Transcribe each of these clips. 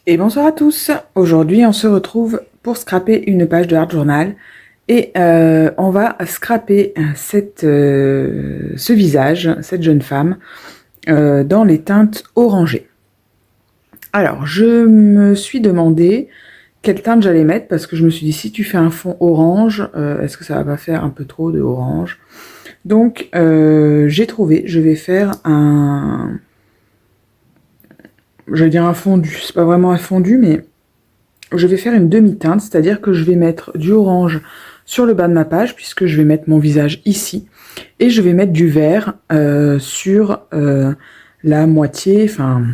Et bonsoir à tous. Aujourd'hui, on se retrouve pour scraper une page de Art Journal et on va scraper ce visage, cette jeune femme, dans les teintes orangées. Alors, je me suis demandé quelle teinte j'allais mettre parce que je me suis dit si tu fais un fond orange, est-ce que ça va pas faire un peu trop de orange? Donc, j'ai trouvé, je vais faire je vais dire un fondu, c'est pas vraiment un fondu, mais je vais faire une demi-teinte, c'est-à-dire que je vais mettre du orange sur le bas de ma page, puisque je vais mettre mon visage ici, et je vais mettre du vert sur la moitié, enfin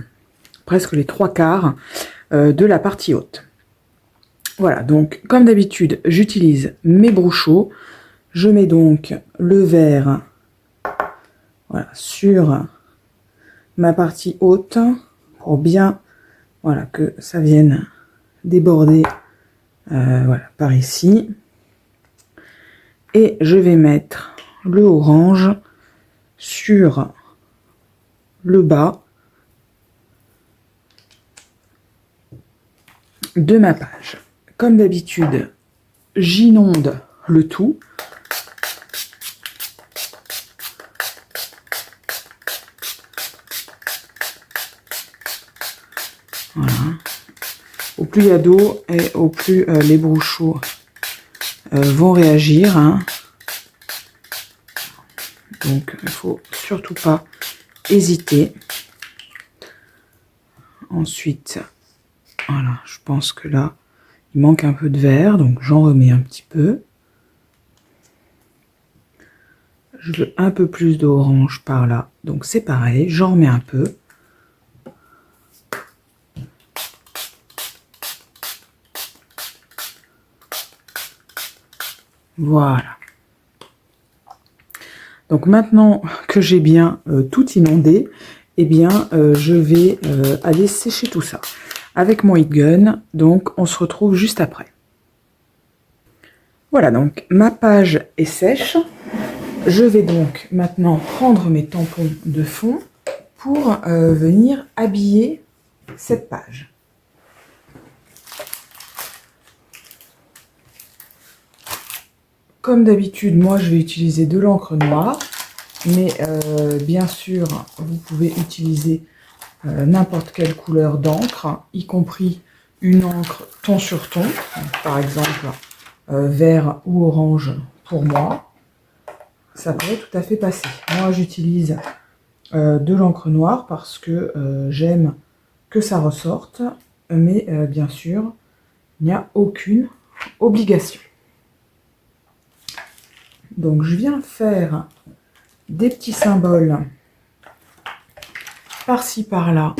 presque les 3/4 de la partie haute. Voilà, donc comme d'habitude, j'utilise mes brousseaux. Je mets donc le vert voilà, sur ma partie haute pour bien voilà, que ça vienne déborder voilà, par ici. Et je vais mettre le orange sur le bas de ma page. Comme d'habitude, j'inonde le tout. Voilà. Au plus il y a d'eau et au plus les brousseaux vont réagir. Hein. Donc il ne faut surtout pas hésiter. Ensuite, voilà, je pense que là, il manque un peu de vert, donc j'en remets un petit peu. Je veux un peu plus d'orange par là, donc c'est pareil, j'en remets un peu. Voilà. Donc maintenant que j'ai bien tout inondé, eh bien je vais aller sécher tout ça avec mon heat gun. Donc on se retrouve juste après. Voilà, donc ma page est sèche. Je vais donc maintenant prendre mes tampons de fond pour venir habiller cette page. Comme d'habitude, moi je vais utiliser de l'encre noire, mais bien sûr, vous pouvez utiliser n'importe quelle couleur d'encre, y compris une encre ton sur ton, par exemple vert ou orange pour moi. Ça pourrait tout à fait passer. Moi j'utilise de l'encre noire parce que j'aime que ça ressorte, mais bien sûr, il n'y a aucune obligation. Donc je viens faire des petits symboles par-ci par-là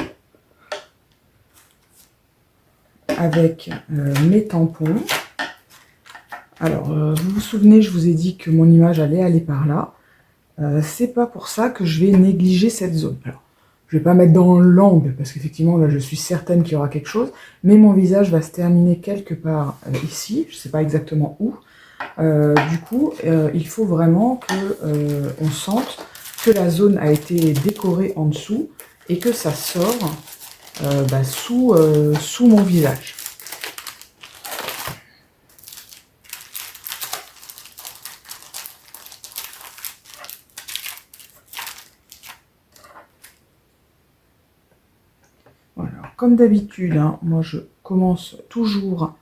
avec mes tampons. Alors vous vous souvenez, je vous ai dit que mon image allait aller par là. C'est pas pour ça que je vais négliger cette zone. Alors, je vais pas mettre dans l'angle parce qu'effectivement là je suis certaine qu'il y aura quelque chose, mais mon visage va se terminer quelque part ici, je sais pas exactement où. Du coup, il faut vraiment que on sente que la zone a été décorée en dessous et que ça sort sous mon visage. Voilà. Comme d'habitude, hein, moi je commence toujours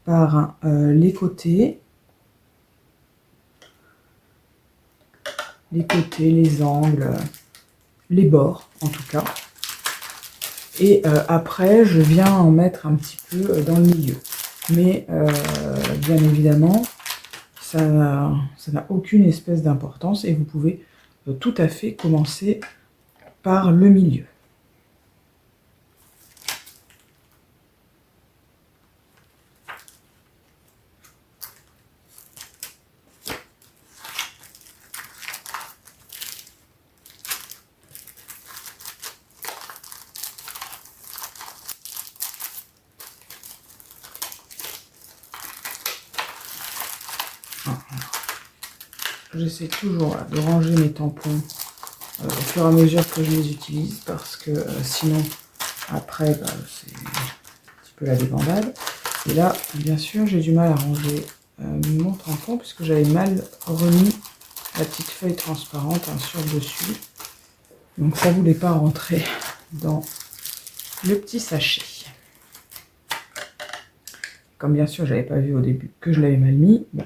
par les côtés. Les côtés, les angles, les bords en tout cas. Et après, je viens en mettre un petit peu dans le milieu. Mais bien évidemment, ça n'a aucune espèce d'importance et vous pouvez tout à fait commencer par le milieu. J'essaie toujours de ranger mes tampons au fur et à mesure que je les utilise parce que sinon après peu la débandade. Et là, bien sûr, j'ai du mal à ranger mon tampon puisque j'avais mal remis la petite feuille transparente sur le dessus. Donc ça ne voulait pas rentrer dans le petit sachet. Comme bien sûr, j'avais pas vu au début que je l'avais mal mis, bon,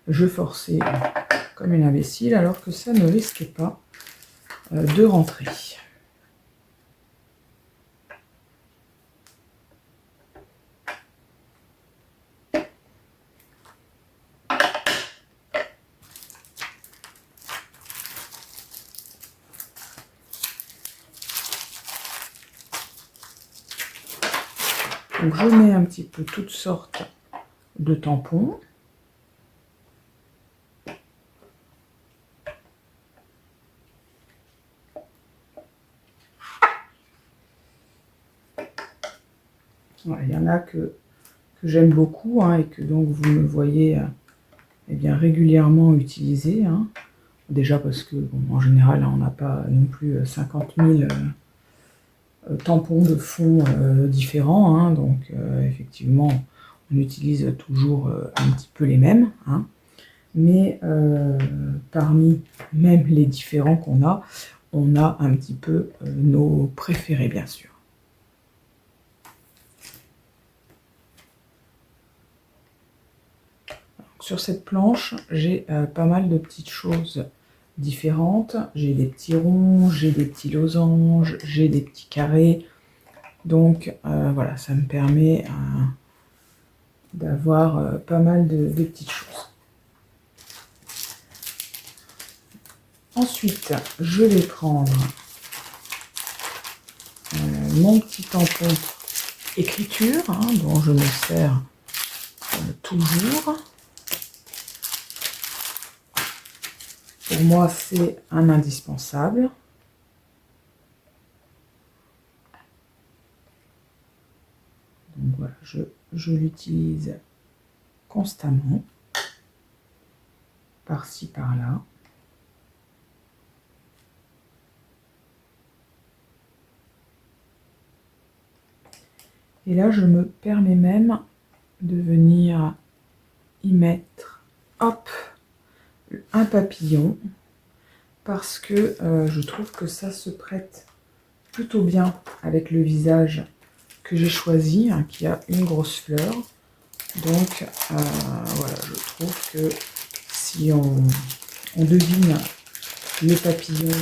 je forçais comme une imbécile alors que ça ne risquait pas de rentrer. Donc je mets un petit peu toutes sortes de tampons. Voilà, il y en a que j'aime beaucoup et que donc vous me voyez eh bien, régulièrement utiliser. Déjà parce que bon, en général on n'a pas non plus 50 000 tampons de fond différents. Donc effectivement on utilise toujours un petit peu les mêmes. Mais parmi même les différents qu'on a, on a un petit peu nos préférés bien sûr. Sur cette planche, j'ai pas mal de petites choses différentes. J'ai des petits ronds, j'ai des petits losanges, j'ai des petits carrés. Donc voilà, ça me permet d'avoir pas mal de petites choses. Ensuite, je vais prendre mon petit tampon écriture, dont je me sers toujours. Pour moi, c'est un indispensable. Donc voilà, je l'utilise constamment, par-ci, par-là. Et là, je me permets même de venir y mettre, hop, un papillon, parce que je trouve que ça se prête plutôt bien avec le visage que j'ai choisi, qui a une grosse fleur. Donc voilà, je trouve que si on devine les papillons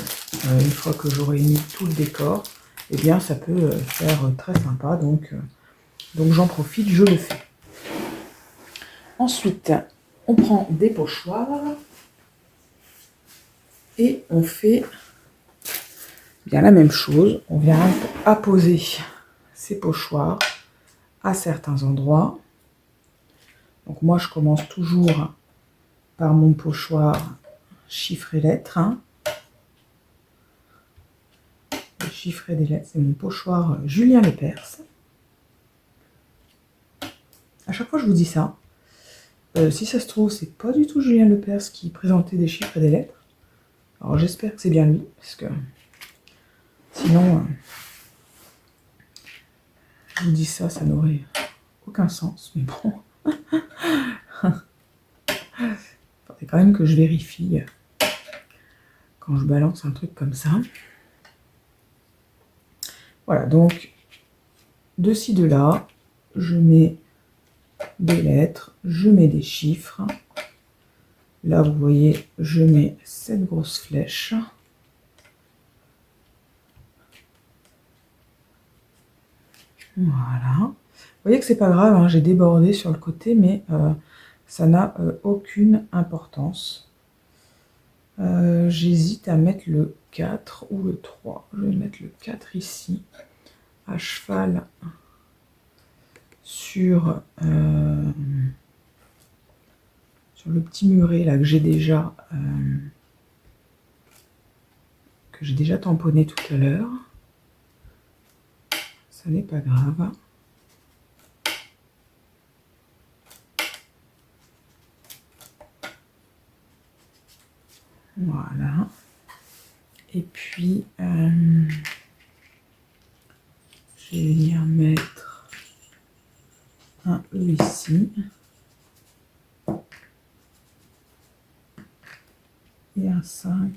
une fois que j'aurai mis tout le décor, eh bien ça peut faire très sympa. Donc j'en profite, je le fais. Ensuite, on prend des pochoirs et on fait bien la même chose. On vient apposer ces pochoirs à certains endroits. Donc moi, je commence toujours par mon pochoir chiffres et lettres. Le chiffre et des lettres, c'est mon pochoir Julien Lepers. À chaque fois, je vous dis ça. Si ça se trouve, c'est pas du tout Julien Lepers qui présentait des chiffres et des lettres. Alors j'espère que c'est bien lui, parce que sinon, je vous dis ça, ça n'aurait aucun sens. Mais bon, faudrait quand même que je vérifie quand je balance un truc comme ça. Voilà, donc de ci, de là, je mets des lettres, je mets des chiffres. Là, vous voyez, je mets cette grosse flèche. Voilà. Vous voyez que c'est pas grave, j'ai débordé sur le côté, mais ça n'a aucune importance. J'hésite à mettre le 4 ou le 3. Je vais mettre le 4 ici, à cheval sur le petit muret là que j'ai déjà tamponné tout à l'heure. Ça n'est pas grave. Voilà. Et puis, je vais venir mettre ici. Et un 5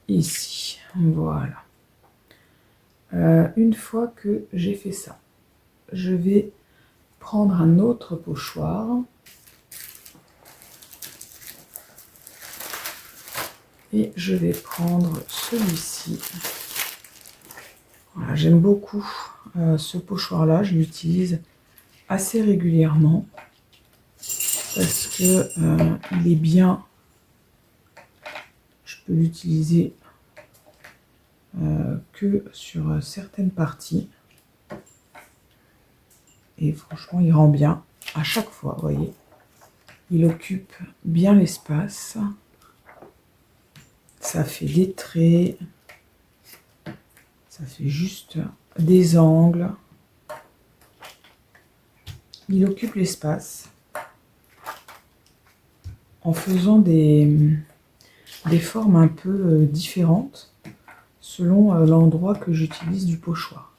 ici. Voilà. Une fois que j'ai fait ça, je vais prendre un autre pochoir et je vais prendre celui-ci. Voilà, j'aime beaucoup ce pochoir-là, je l'utilise assez régulièrement parce que il est bien. Je peux l'utiliser que sur certaines parties. Et franchement, il rend bien à chaque fois, vous voyez. Il occupe bien l'espace. Ça fait des traits. Ça fait juste des angles. Il occupe l'espace en faisant des formes un peu différentes selon l'endroit que j'utilise du pochoir.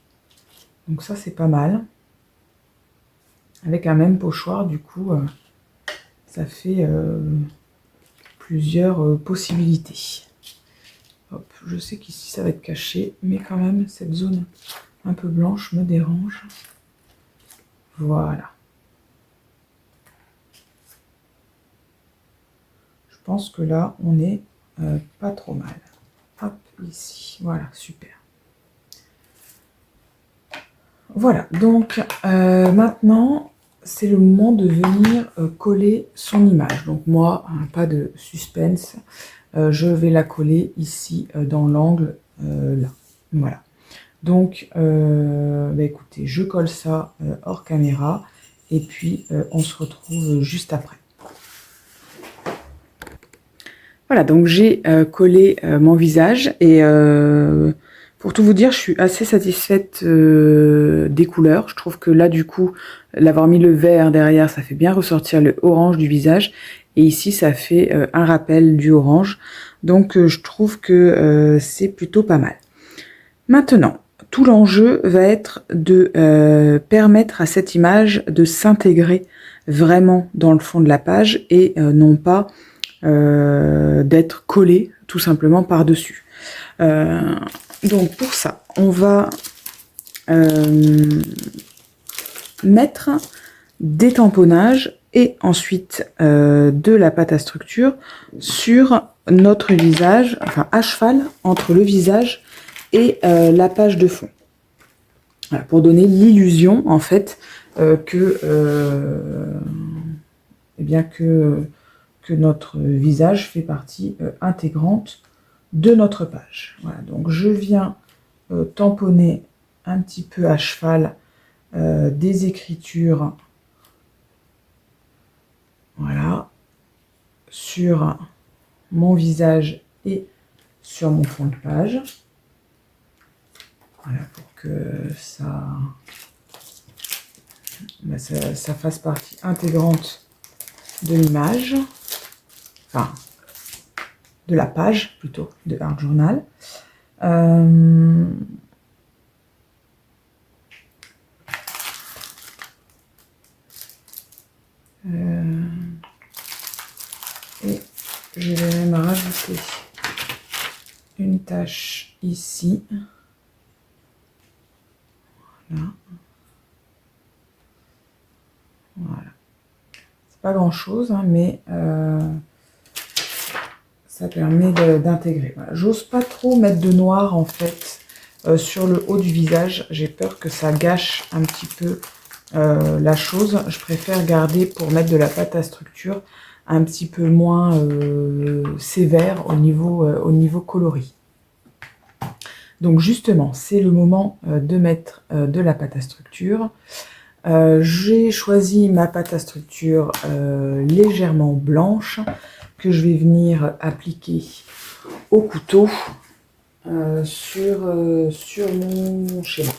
Donc ça, c'est pas mal. Avec un même pochoir, du coup, ça fait plusieurs possibilités. Hop, je sais qu'ici, ça va être caché, mais quand même, cette zone un peu blanche me dérange. Voilà. Je pense que là, on est pas trop mal. Hop, ici. Voilà, super. Voilà, donc maintenant, c'est le moment de venir coller son image. Donc moi, pas de suspense, je vais la coller ici dans l'angle là. Voilà. Donc, bah écoutez, je colle ça hors caméra et puis on se retrouve juste après. Voilà, donc j'ai collé mon visage et pour tout vous dire, je suis assez satisfaite des couleurs. Je trouve que là, du coup, l'avoir mis le vert derrière, ça fait bien ressortir le orange du visage. Et ici, ça fait un rappel du orange. Donc, je trouve que c'est plutôt pas mal. Maintenant, tout l'enjeu va être de permettre à cette image de s'intégrer vraiment dans le fond de la page et non pas d'être collée tout simplement par-dessus. Donc pour ça, on va mettre des tamponnages et ensuite de la pâte à structure sur notre visage, enfin à cheval entre le visage et la page de fond. Voilà, pour donner l'illusion en fait que notre visage fait partie intégrante de notre page. Voilà, donc je viens tamponner un petit peu à cheval des écritures, voilà, sur mon visage et sur mon fond de page. Voilà, pour que ça fasse partie intégrante de l'image, enfin, de la page plutôt, de Art Journal. Et je vais même rajouter une tache ici. Voilà. Voilà. C'est pas grand chose, hein, mais ça permet d'intégrer. Voilà. J'ose pas trop mettre de noir en fait sur le haut du visage. J'ai peur que ça gâche un petit peu la chose. Je préfère garder pour mettre de la pâte à structure un petit peu moins sévère au niveau coloris. Donc justement, c'est le moment de mettre de la pâte à structure. J'ai choisi ma pâte à structure légèrement blanche que je vais venir appliquer au couteau sur mon schéma.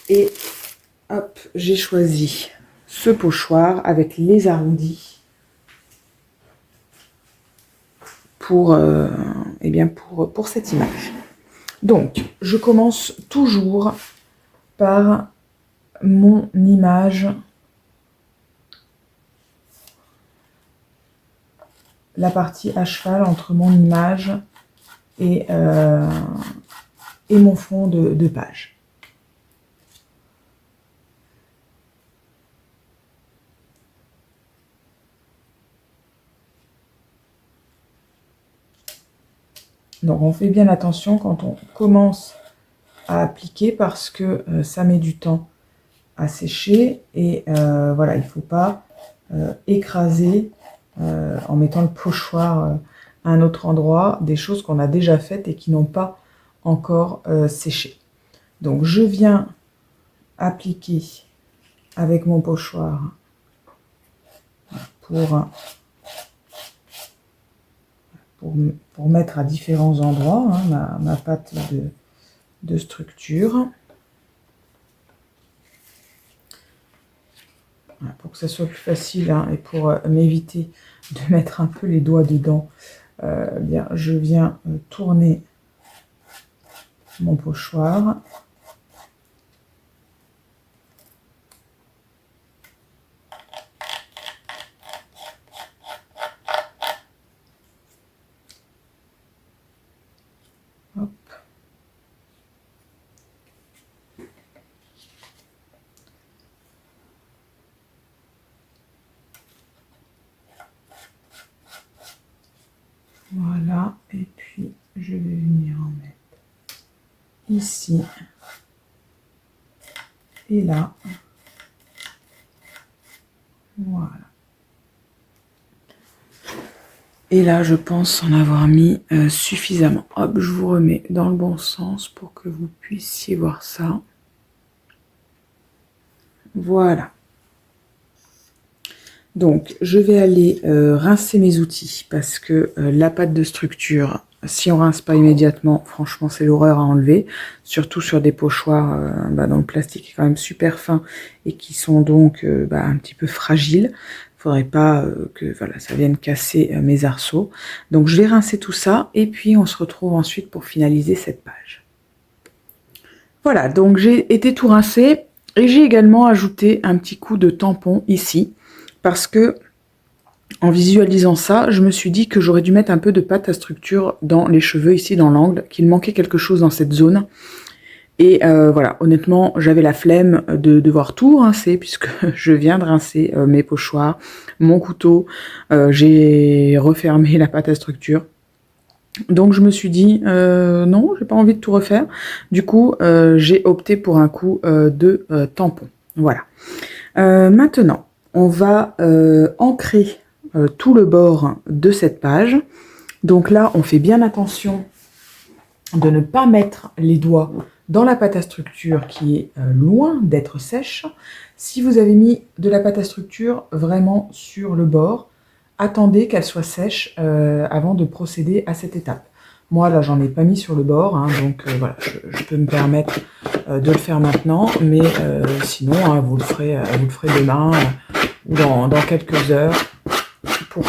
Et hop, j'ai choisi ce pochoir avec les arrondis pour cette image. Donc, je commence toujours par mon image, la partie à cheval entre mon image et mon fond de page. Donc on fait bien attention quand on commence à appliquer parce que ça met du temps à sécher et voilà, il ne faut pas écraser en mettant le pochoir à un autre endroit des choses qu'on a déjà faites et qui n'ont pas encore séché. Donc je viens appliquer avec mon pochoir pour mettre à différents endroits hein, ma pâte de structure. Voilà, pour que ça soit plus facile hein, et pour m'éviter de mettre un peu les doigts dedans, bien, je viens tourner mon pochoir. Hop. Voilà, et puis je vais venir en mettre ici et là. Voilà. Et là, je pense en avoir mis suffisamment. Hop, je vous remets dans le bon sens pour que vous puissiez voir ça. Voilà. Donc, je vais aller rincer mes outils parce que la pâte de structure, si on rince pas immédiatement, franchement, c'est l'horreur à enlever. Surtout sur des pochoirs dont le plastique est quand même super fin et qui sont donc un petit peu fragiles. Faudrait pas que voilà, ça vienne casser mes arceaux. Donc, je vais rincer tout ça et puis on se retrouve ensuite pour finaliser cette page. Voilà, donc j'ai été tout rincé et j'ai également ajouté un petit coup de tampon ici. Parce que, en visualisant ça, je me suis dit que j'aurais dû mettre un peu de pâte à structure dans les cheveux, ici dans l'angle, qu'il manquait quelque chose dans cette zone. Et voilà, honnêtement, j'avais la flemme de devoir tout rincer, puisque je viens de rincer mes pochoirs, mon couteau, j'ai refermé la pâte à structure. Donc je me suis dit, non, j'ai pas envie de tout refaire. Du coup, j'ai opté pour un coup de tampon. Voilà. Maintenant, on va ancrer tout le bord de cette page. Donc là, on fait bien attention de ne pas mettre les doigts dans la pâte à structure qui est loin d'être sèche. Si vous avez mis de la pâte à structure vraiment sur le bord, attendez qu'elle soit sèche avant de procéder à cette étape. Moi, là, j'en ai pas mis sur le bord, hein, donc voilà, je peux me permettre de le faire maintenant, mais sinon, hein, vous le ferez demain ou dans quelques heures pour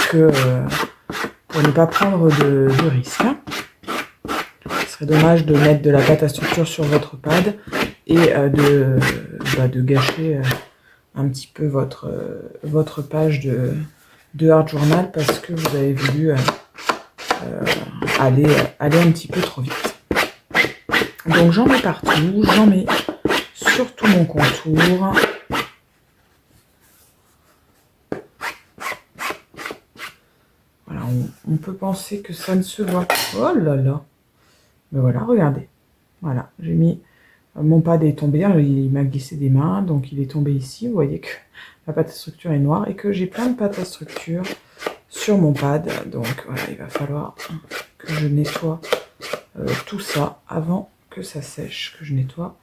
ne pas prendre de risques. Hein. Ce serait dommage de mettre de la pâte à structure sur votre pad et de gâcher un petit peu votre page de Art Journal parce que vous avez voulu aller un petit peu trop vite. Donc j'en mets partout, j'en mets sur tout mon contour. Voilà, on peut penser que ça ne se voit pas. Oh là là. Mais voilà, regardez. Voilà, j'ai mis... Mon pad est tombé, il m'a glissé des mains, donc il est tombé ici. Vous voyez que la pâte à structure est noire et que j'ai plein de pâte à structure sur mon pad. Donc voilà, il va falloir que je nettoie tout ça avant que ça sèche, que je nettoie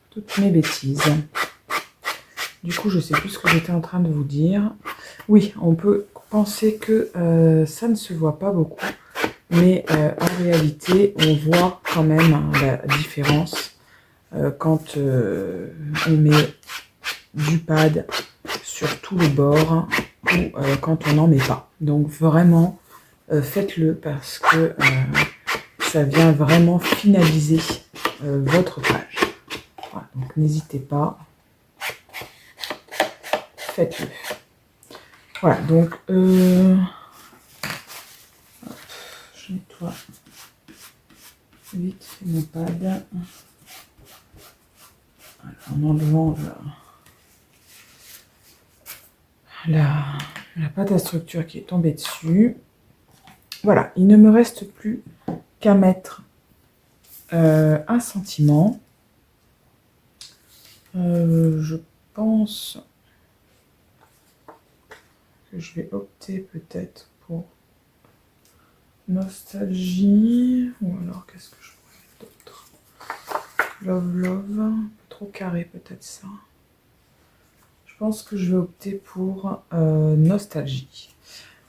toutes mes bêtises. Du coup, je sais plus ce que j'étais en train de vous dire. Oui, on peut penser que ça ne se voit pas beaucoup, mais en réalité, on voit quand même la différence quand on met du pad sur tout le bord ou quand on n'en met pas. Donc vraiment, faites-le parce que ça vient vraiment finaliser votre page. Voilà, donc n'hésitez pas. faites-le. Voilà, donc je nettoie vite mon pad. En enlevant la pâte à structure qui est tombée dessus. Voilà, il ne me reste plus qu'à mettre un sentiment. Je pense que je vais opter peut-être pour Nostalgie, ou alors qu'est-ce que je pourrais mettre d'autre? Love Love, un peu trop carré peut-être ça. Je pense que je vais opter pour Nostalgie.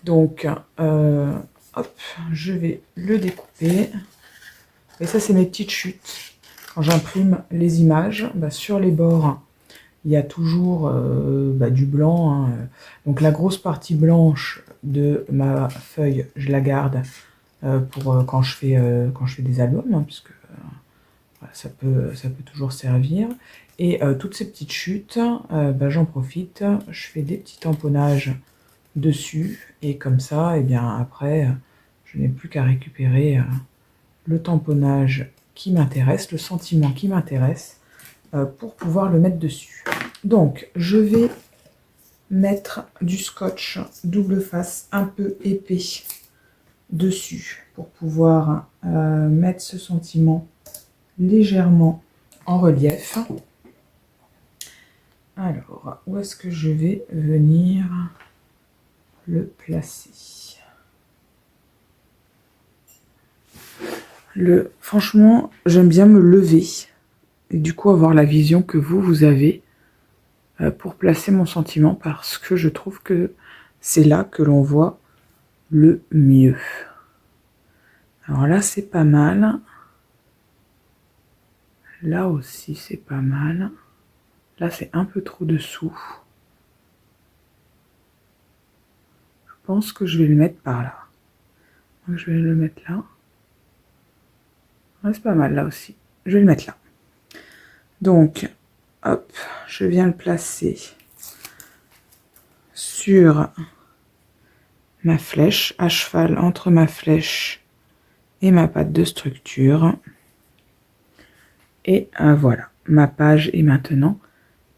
Donc, hop, je vais le découper. Et ça, c'est mes petites chutes. Quand j'imprime les images, sur les bords, il y a toujours du blanc. Hein. Donc la grosse partie blanche de ma feuille, je la garde pour quand je fais des albums, hein, puisque ça peut toujours servir. Et toutes ces petites chutes, j'en profite, je fais des petits tamponnages dessus, et comme ça, et bien après, je n'ai plus qu'à récupérer le tamponnage qui m'intéresse, le sentiment qui m'intéresse, pour pouvoir le mettre dessus. Donc, je vais mettre du scotch double face un peu épais dessus pour pouvoir mettre ce sentiment légèrement en relief. Alors, où est-ce que je vais venir le placer? Franchement, j'aime bien me lever et du coup avoir la vision que vous avez pour placer mon sentiment, parce que je trouve que c'est là que l'on voit le mieux. Alors là, c'est pas mal. Là aussi, c'est pas mal. Là, c'est un peu trop dessous. Je pense que je vais le mettre par là. Donc, je vais le mettre là. Ouais, c'est pas mal là aussi. Je vais le mettre là. Donc, hop, je viens le placer sur ma flèche, à cheval entre ma flèche et ma pâte de structure. Et voilà, ma page est maintenant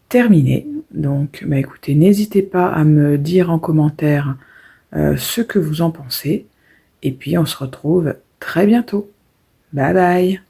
terminée. Donc, écoutez, n'hésitez pas à me dire en commentaire ce que vous en pensez. Et puis, on se retrouve très bientôt. Bye bye!